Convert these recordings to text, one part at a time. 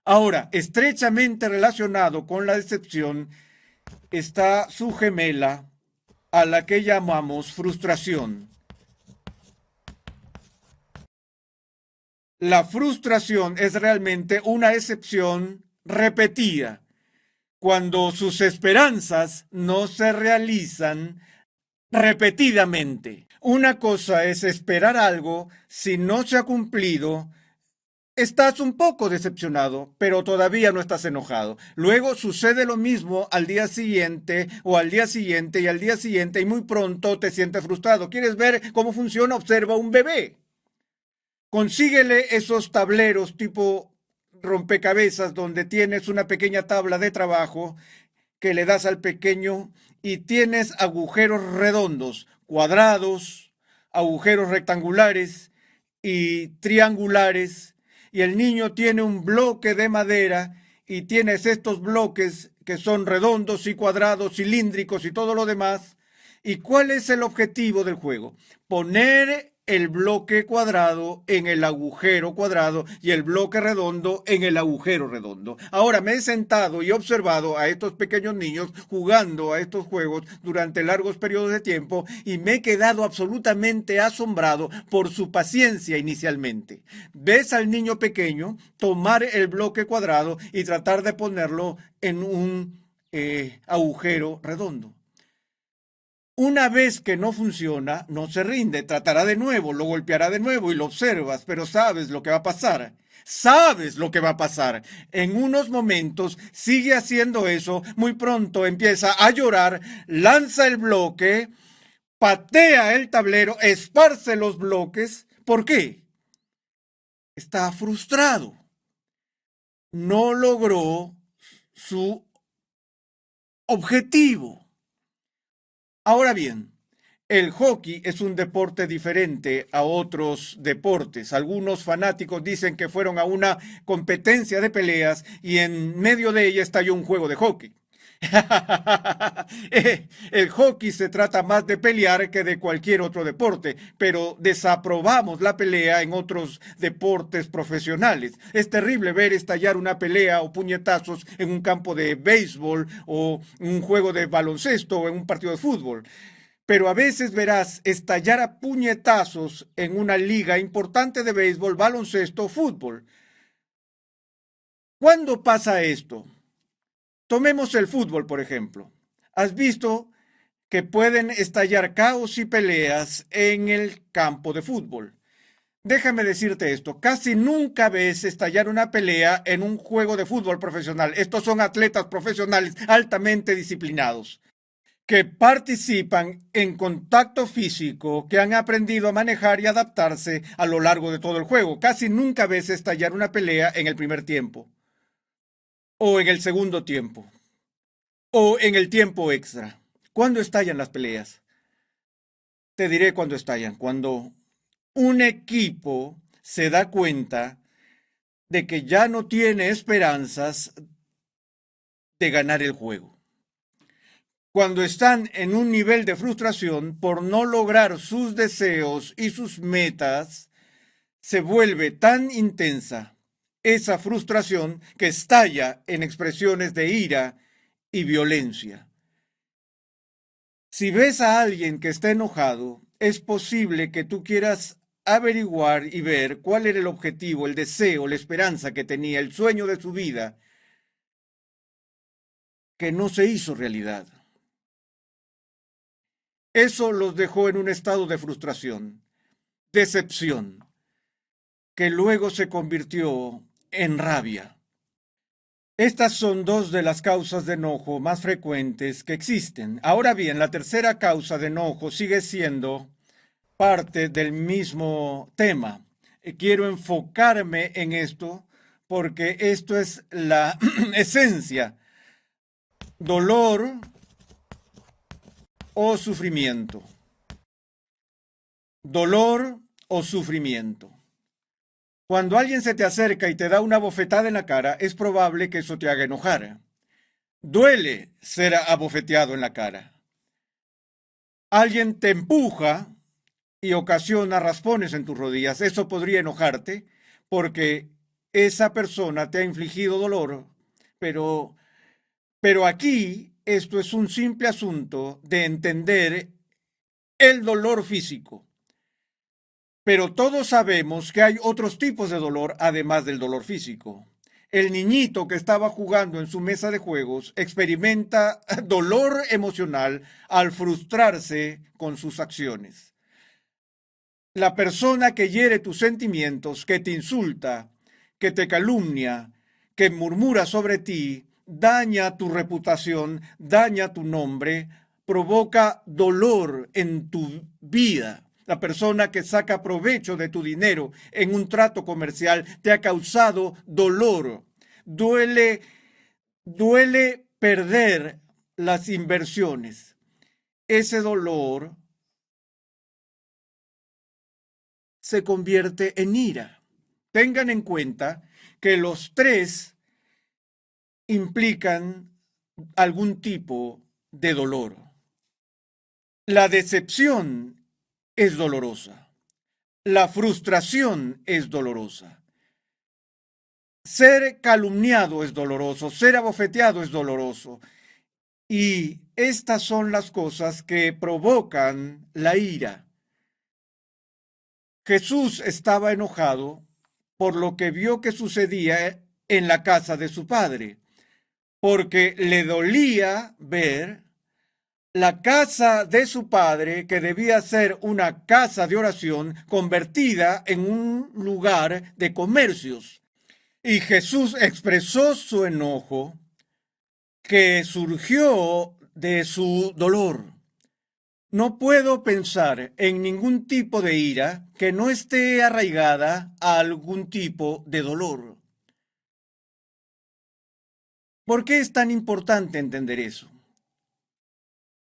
Ahora, estrechamente relacionado con la decepción está su gemela, a la que llamamos frustración. La frustración es realmente una decepción repetida, cuando sus esperanzas no se realizan repetidamente. Una cosa es esperar algo, si no se ha cumplido, estás un poco decepcionado, pero todavía no estás enojado. Luego sucede lo mismo al día siguiente o al día siguiente y al día siguiente y muy pronto te sientes frustrado. ¿Quieres ver cómo funciona? Observa un bebé. Consíguele esos tableros tipo rompecabezas donde tienes una pequeña tabla de trabajo que le das al pequeño y tienes agujeros redondos, cuadrados, agujeros rectangulares y triangulares, y el niño tiene un bloque de madera y tienes estos bloques que son redondos y cuadrados, cilíndricos y todo lo demás. ¿Y cuál es el objetivo del juego? Poner el bloque cuadrado en el agujero cuadrado y el bloque redondo en el agujero redondo. Ahora me he sentado y he observado a estos pequeños niños jugando a estos juegos durante largos periodos de tiempo y me he quedado absolutamente asombrado por su paciencia inicialmente. Ves al niño pequeño tomar el bloque cuadrado y tratar de ponerlo en un agujero redondo. Una vez que no funciona, no se rinde, tratará de nuevo, lo golpeará de nuevo y lo observas, pero sabes lo que va a pasar. Sabes lo que va a pasar. En unos momentos sigue haciendo eso, muy pronto empieza a llorar, lanza el bloque, patea el tablero, esparce los bloques. ¿Por qué? Está frustrado. No logró su objetivo. Ahora bien, el hockey es un deporte diferente a otros deportes. Algunos fanáticos dicen que fueron a una competencia de peleas y en medio de ella estalló un juego de hockey. El hockey se trata más de pelear que de cualquier otro deporte, pero desaprobamos la pelea en otros deportes profesionales. Es terrible ver estallar una pelea o puñetazos en un campo de béisbol o un juego de baloncesto o en un partido de fútbol, pero a veces verás estallar a puñetazos en una liga importante de béisbol, baloncesto, fútbol. ¿Cuándo pasa esto? Tomemos el fútbol, por ejemplo. ¿Has visto que pueden estallar caos y peleas en el campo de fútbol? Déjame decirte esto, casi nunca ves estallar una pelea en un juego de fútbol profesional. Estos son atletas profesionales altamente disciplinados, que participan en contacto físico, que han aprendido a manejar y adaptarse a lo largo de todo el juego. Casi nunca ves estallar una pelea en el primer tiempo, o en el segundo tiempo, o en el tiempo extra. ¿Cuándo estallan las peleas? Te diré cuándo estallan. Cuando un equipo se da cuenta de que ya no tiene esperanzas de ganar el juego. Cuando están en un nivel de frustración por no lograr sus deseos y sus metas, se vuelve tan intensa esa frustración que estalla en expresiones de ira y violencia. Si ves a alguien que está enojado, es posible que tú quieras averiguar y ver cuál era el objetivo, el deseo, la esperanza que tenía, el sueño de su vida, que no se hizo realidad. Eso los dejó en un estado de frustración, decepción, que luego se convirtió en rabia. Estas son dos de las causas de enojo más frecuentes que existen. Ahora bien, la tercera causa de enojo sigue siendo parte del mismo tema. Quiero enfocarme en esto porque esto es la esencia: dolor o sufrimiento. Dolor o sufrimiento. Cuando alguien se te acerca y te da una bofetada en la cara, es probable que eso te haga enojar. Duele ser abofeteado en la cara. Alguien te empuja y ocasiona raspones en tus rodillas. Eso podría enojarte porque esa persona te ha infligido dolor, pero, pero aquí esto es un simple asunto de entender el dolor físico. Pero todos sabemos que hay otros tipos de dolor además del dolor físico. El niñito que estaba jugando en su mesa de juegos experimenta dolor emocional al frustrarse con sus acciones. La persona que hiere tus sentimientos, que te insulta, que te calumnia, que murmura sobre ti, daña tu reputación, daña tu nombre, provoca dolor en tu vida. La persona que saca provecho de tu dinero en un trato comercial te ha causado dolor. Duele, duele perder las inversiones. Ese dolor se convierte en ira. Tengan en cuenta que los tres implican algún tipo de dolor. La decepción es dolorosa. La frustración es dolorosa. Ser calumniado es doloroso. Ser abofeteado es doloroso. Y estas son las cosas que provocan la ira. Jesús estaba enojado por lo que vio que sucedía en la casa de su padre, porque le dolía ver la casa de su padre, que debía ser una casa de oración, convertida en un lugar de comercios. Y Jesús expresó su enojo que surgió de su dolor. No puedo pensar en ningún tipo de ira que no esté arraigada a algún tipo de dolor. ¿Por qué es tan importante entender eso?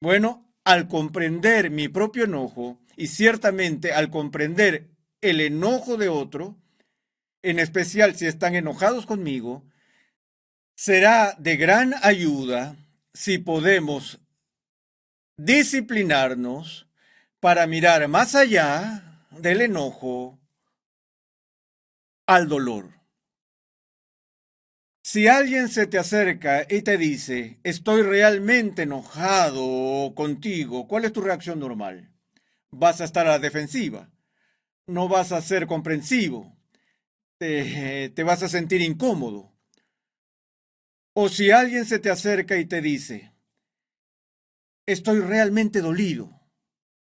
Bueno, al comprender mi propio enojo y ciertamente al comprender el enojo de otro, en especial si están enojados conmigo, será de gran ayuda si podemos disciplinarnos para mirar más allá del enojo al dolor. Si alguien se te acerca y te dice, estoy realmente enojado contigo, ¿cuál es tu reacción normal? Vas a estar a la defensiva, no vas a ser comprensivo, te vas a sentir incómodo. O si alguien se te acerca y te dice, estoy realmente dolido.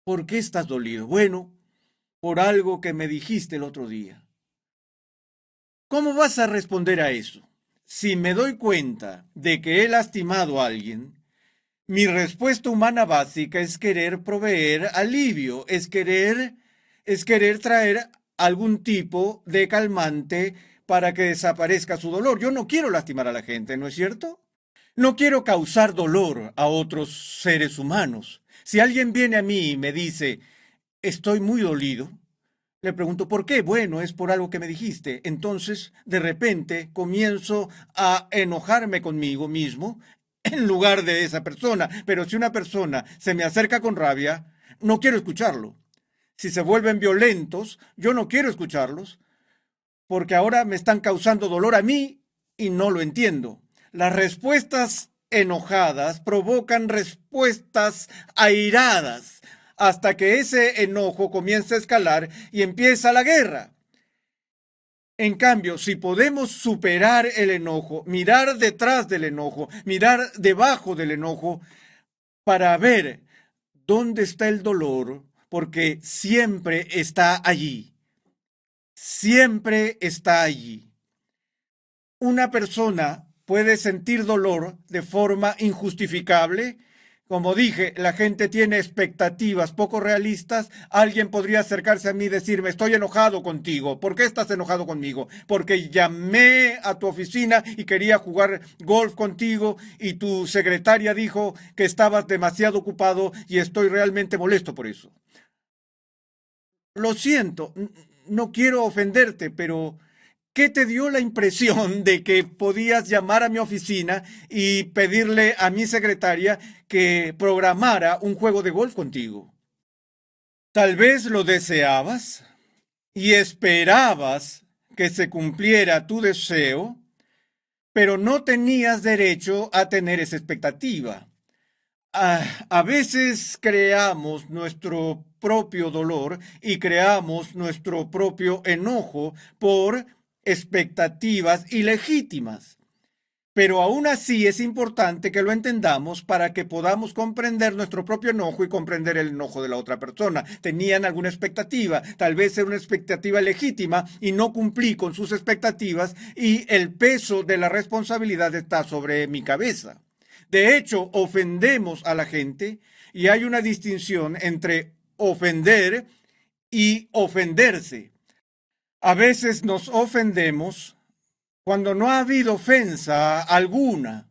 ¿Por qué estás dolido? Bueno, por algo que me dijiste el otro día. ¿Cómo vas a responder a eso? Si me doy cuenta de que he lastimado a alguien, mi respuesta humana básica es querer proveer alivio, es querer traer algún tipo de calmante para que desaparezca su dolor. Yo no quiero lastimar a la gente, ¿no es cierto? No quiero causar dolor a otros seres humanos. Si alguien viene a mí y me dice, estoy muy dolido, le pregunto, ¿por qué? Bueno, es por algo que me dijiste. Entonces, de repente, comienzo a enojarme conmigo mismo en lugar de esa persona. Pero si una persona se me acerca con rabia, no quiero escucharlo. Si se vuelven violentos, yo no quiero escucharlos, porque ahora me están causando dolor a mí y no lo entiendo. Las respuestas enojadas provocan respuestas airadas hasta que ese enojo comienza a escalar y empieza la guerra. En cambio, si podemos superar el enojo, mirar detrás del enojo, mirar debajo del enojo, para ver dónde está el dolor, porque siempre está allí. Siempre está allí. Una persona puede sentir dolor de forma injustificable. Como dije, la gente tiene expectativas poco realistas. Alguien podría acercarse a mí y decirme, estoy enojado contigo. ¿Por qué estás enojado conmigo? Porque llamé a tu oficina y quería jugar golf contigo y tu secretaria dijo que estabas demasiado ocupado y estoy realmente molesto por eso. Lo siento, no quiero ofenderte, pero ¿qué te dio la impresión de que podías llamar a mi oficina y pedirle a mi secretaria que programara un juego de golf contigo? Tal vez lo deseabas y esperabas que se cumpliera tu deseo, pero no tenías derecho a tener esa expectativa. A veces creamos nuestro propio dolor y creamos nuestro propio enojo por expectativas ilegítimas. Pero aún así es importante que lo entendamos para que podamos comprender nuestro propio enojo y comprender el enojo de la otra persona. Tenían alguna expectativa, tal vez era una expectativa legítima y no cumplí con sus expectativas y el peso de la responsabilidad está sobre mi cabeza. De hecho, ofendemos a la gente y hay una distinción entre ofender y ofenderse. A veces nos ofendemos cuando no ha habido ofensa alguna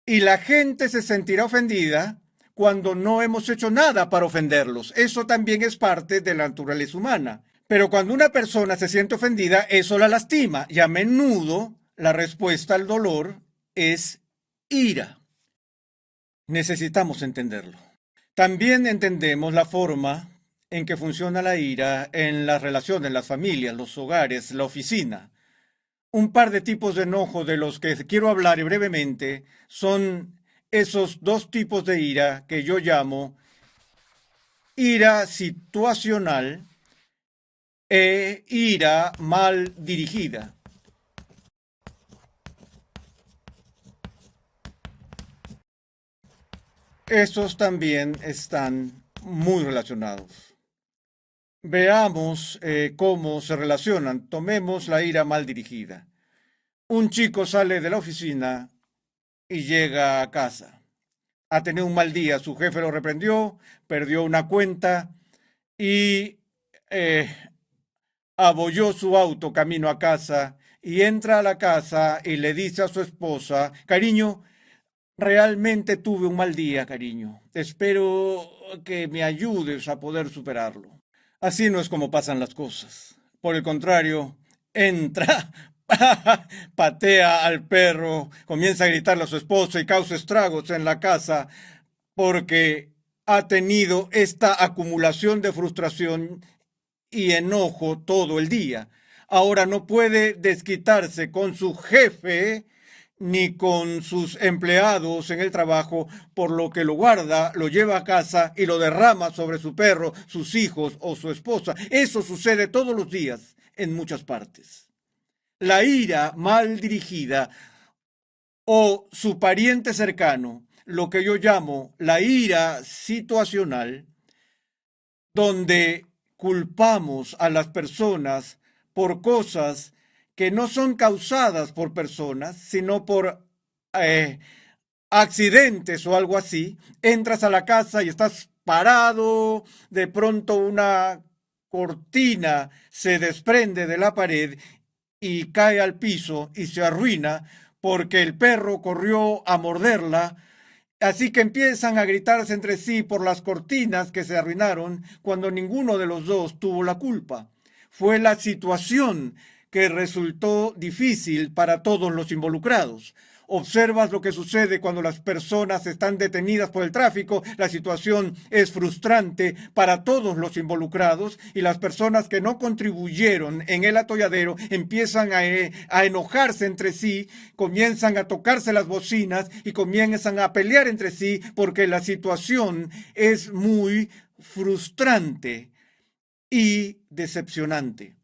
y la gente se sentirá ofendida cuando no hemos hecho nada para ofenderlos. Eso también es parte de la naturaleza humana. Pero cuando una persona se siente ofendida, eso la lastima y a menudo la respuesta al dolor es ira. Necesitamos entenderlo. También entendemos la forma en que funciona la ira en las relaciones, las familias, los hogares, la oficina. Un par de tipos de enojo de los que quiero hablar brevemente son esos dos tipos de ira que yo llamo ira situacional e ira mal dirigida. Estos también están muy relacionados. Veamos cómo se relacionan. Tomemos la ira mal dirigida. Un chico sale de la oficina y llega a casa. Ha tenido un mal día, su jefe lo reprendió, perdió una cuenta y eh, abolló su auto camino a casa y entra a la casa y le dice a su esposa, cariño, realmente tuve un mal día, cariño. Espero que me ayudes a poder superarlo. Así no es como pasan las cosas. Por el contrario, entra, patea al perro, comienza a gritarle a su esposa y causa estragos en la casa porque ha tenido esta acumulación de frustración y enojo todo el día. Ahora no puede desquitarse con su jefe ni con sus empleados en el trabajo, por lo que lo guarda, lo lleva a casa y lo derrama sobre su perro, sus hijos o su esposa. Eso sucede todos los días en muchas partes. La ira mal dirigida o su pariente cercano, lo que yo llamo la ira situacional, donde culpamos a las personas por cosas que no son causadas por personas, sino por eh, accidentes o algo así. Entras a la casa y estás parado, de pronto una cortina se desprende de la pared y cae al piso y se arruina porque el perro corrió a morderla. Así que empiezan a gritarse entre sí por las cortinas que se arruinaron cuando ninguno de los dos tuvo la culpa. Fue la situación que resultó difícil para todos los involucrados. Observas lo que sucede cuando las personas están detenidas por el tráfico. La situación es frustrante para todos los involucrados y las personas que no contribuyeron en el atolladero empiezan a enojarse entre sí, comienzan a tocarse las bocinas y comienzan a pelear entre sí porque la situación es muy frustrante y decepcionante.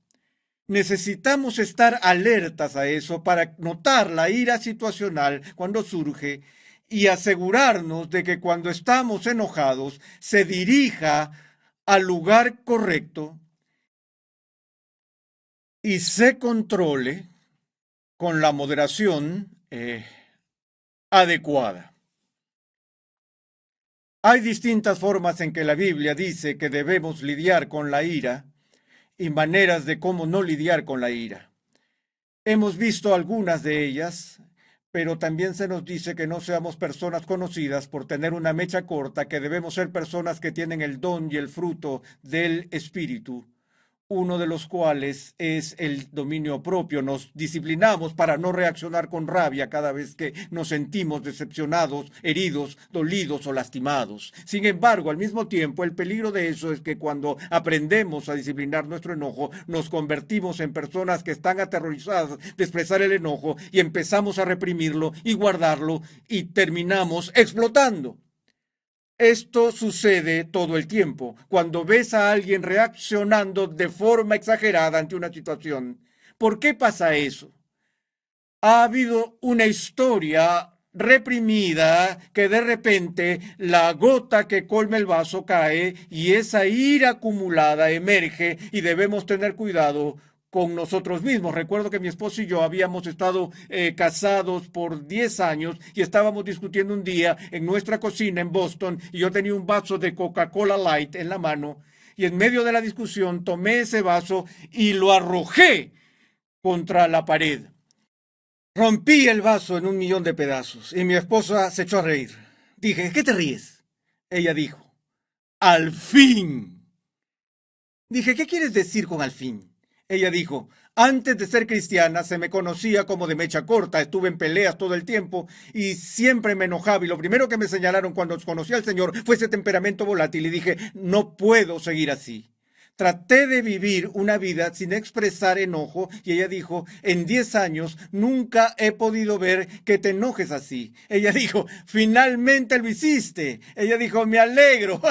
Necesitamos estar alertas a eso para notar la ira situacional cuando surge y asegurarnos de que cuando estamos enojados se dirija al lugar correcto y se controle con la moderación adecuada. Hay distintas formas en que la Biblia dice que debemos lidiar con la ira y maneras de cómo no lidiar con la ira. Hemos visto algunas de ellas, pero también se nos dice que no seamos personas conocidas por tener una mecha corta, que debemos ser personas que tienen el don y el fruto del Espíritu, uno de los cuales es el dominio propio. Nos disciplinamos para no reaccionar con rabia cada vez que nos sentimos decepcionados, heridos, dolidos o lastimados. Sin embargo, al mismo tiempo, el peligro de eso es que cuando aprendemos a disciplinar nuestro enojo, nos convertimos en personas que están aterrorizadas de expresar el enojo y empezamos a reprimirlo y guardarlo y terminamos explotando. Esto sucede todo el tiempo. Cuando ves a alguien reaccionando de forma exagerada ante una situación, ¿por qué pasa eso? Ha habido una historia reprimida que de repente la gota que colma el vaso cae y esa ira acumulada emerge y debemos tener cuidado con nosotros mismos. Recuerdo que mi esposo y yo habíamos estado casados por 10 años y estábamos discutiendo un día en nuestra cocina en Boston y yo tenía un vaso de Coca-Cola Light en la mano y en medio de la discusión tomé ese vaso y lo arrojé contra la pared. Rompí el vaso en un millón de pedazos y mi esposa se echó a reír. Dije, ¿qué te ríes? Ella dijo, al fin. Dije, ¿qué quieres decir con al fin? Ella dijo, antes de ser cristiana se me conocía como de mecha corta, estuve en peleas todo el tiempo y siempre me enojaba y lo primero que me señalaron cuando conocí al Señor fue ese temperamento volátil y dije, no puedo seguir así. Traté de vivir una vida sin expresar enojo y ella dijo, en 10 años nunca he podido ver que te enojes así. Ella dijo, finalmente lo hiciste. Ella dijo, me alegro.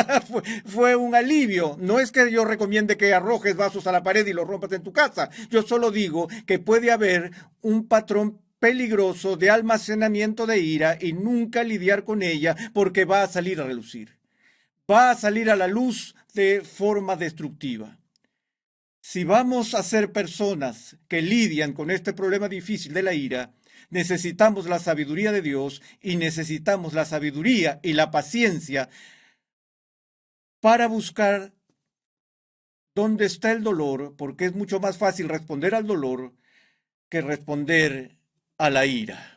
fue un alivio. No es que yo recomiende que arrojes vasos a la pared y los rompas en tu casa. Yo solo digo que puede haber un patrón peligroso de almacenamiento de ira y nunca lidiar con ella porque va a salir a relucir, va a salir a la luz de forma destructiva. Si vamos a ser personas que lidian con este problema difícil de la ira, necesitamos la sabiduría de Dios y necesitamos la sabiduría y la paciencia para buscar dónde está el dolor, porque es mucho más fácil responder al dolor que responder a la ira.